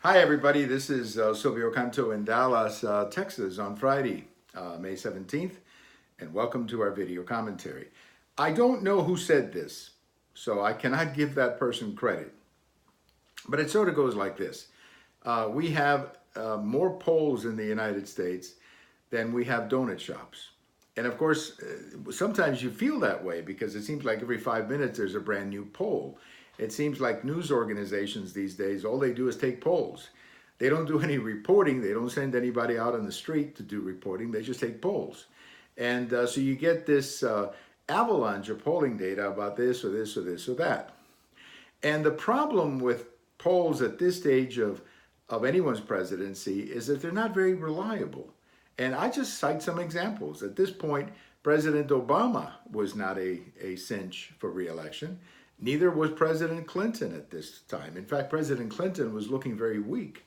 Hi, everybody. This is Silvio Canto in Dallas, Texas on Friday, May 17th, and welcome to our video commentary. I don't know who said this, so I cannot give that person credit, but it sort of goes like this. We have more polls in the United States than we have donut shops. And of course, sometimes you feel that way because it seems like every 5 minutes there's a brand new poll. It seems like news organizations these days, all they do is take polls. They don't do any reporting. They don't send anybody out on the street to do reporting. They just take polls. And so you get this avalanche of polling data about this or this or this or that. And the problem with polls at this stage of anyone's presidency is that they're not very reliable. And I just cite some examples. At this point, President Obama was not a cinch for reelection. Neither was President Clinton at this time. In fact, President Clinton was looking very weak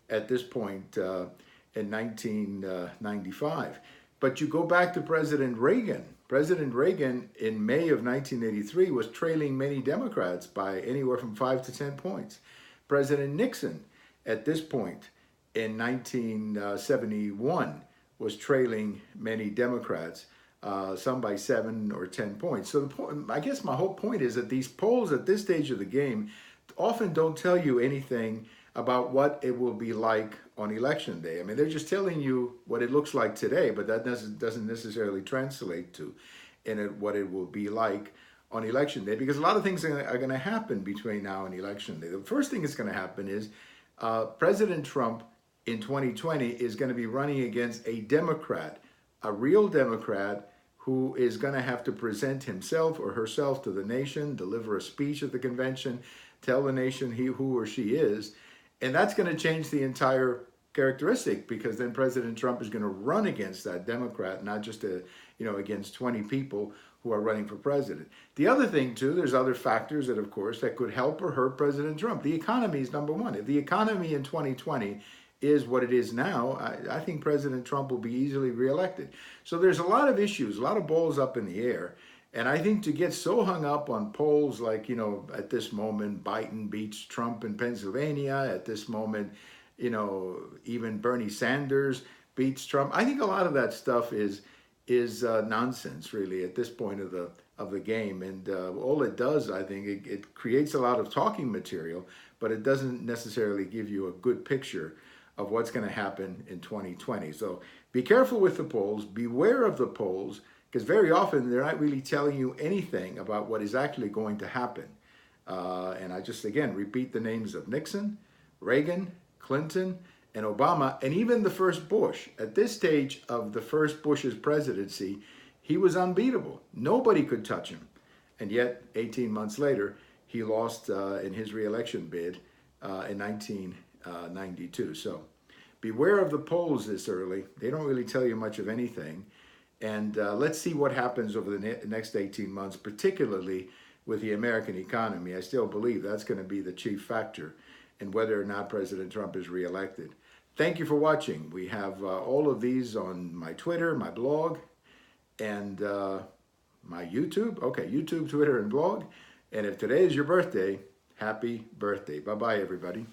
at this point in 1995. But you go back to President Reagan. President Reagan in May of 1983 was trailing many Democrats by anywhere from 5 to 10 points. President Nixon at this point in 1971 was trailing many Democrats, some by 7 or 10 points. So the point, I guess my whole point is that these polls at this stage of the game often don't tell you anything about what it will be like on election day. I mean, they're just telling you what it looks like today, but that doesn't necessarily translate to what it will be like on election day, because a lot of things are going to happen between now and election day. The first thing that's going to happen is President Trump in 2020 is going to be running against a Democrat, a real Democrat who is going to have to present himself or herself to the nation, deliver a speech at the convention, tell the nation who or she is. And that's going to change the entire characteristic, because then President Trump is going to run against that Democrat, not just against 20 people who are running for president. The other thing too, there's other factors that, of course, that could help or hurt President Trump. The economy is number one. If the economy in 2020 is what it is now, I think President Trump will be easily reelected. So there's a lot of issues, a lot of balls up in the air. And I think to get so hung up on polls like, at this moment, Biden beats Trump in Pennsylvania. At this moment, even Bernie Sanders beats Trump. I think a lot of that stuff is nonsense, really, at this point of the game. And all it does, I think, it creates a lot of talking material, but it doesn't necessarily give you a good picture of what's going to happen in 2020. So be careful with the polls. Beware of the polls, because very often they're not really telling you anything about what is actually going to happen. And I just, again, repeat the names of Nixon, Reagan, Clinton, and Obama, and even the first Bush. At this stage of the first Bush's presidency, he was unbeatable. Nobody could touch him. And yet, 18 months later, he lost in his reelection bid in 1992. So beware of the polls this early. They don't really tell you much of anything. And let's see what happens over the next 18 months, particularly with the American economy. I still believe that's going to be the chief factor in whether or not President Trump is reelected. Thank you for watching. We have all of these on my Twitter, my blog, and my YouTube. Okay, YouTube, Twitter, and blog. And if today is your birthday, happy birthday. Bye-bye, everybody.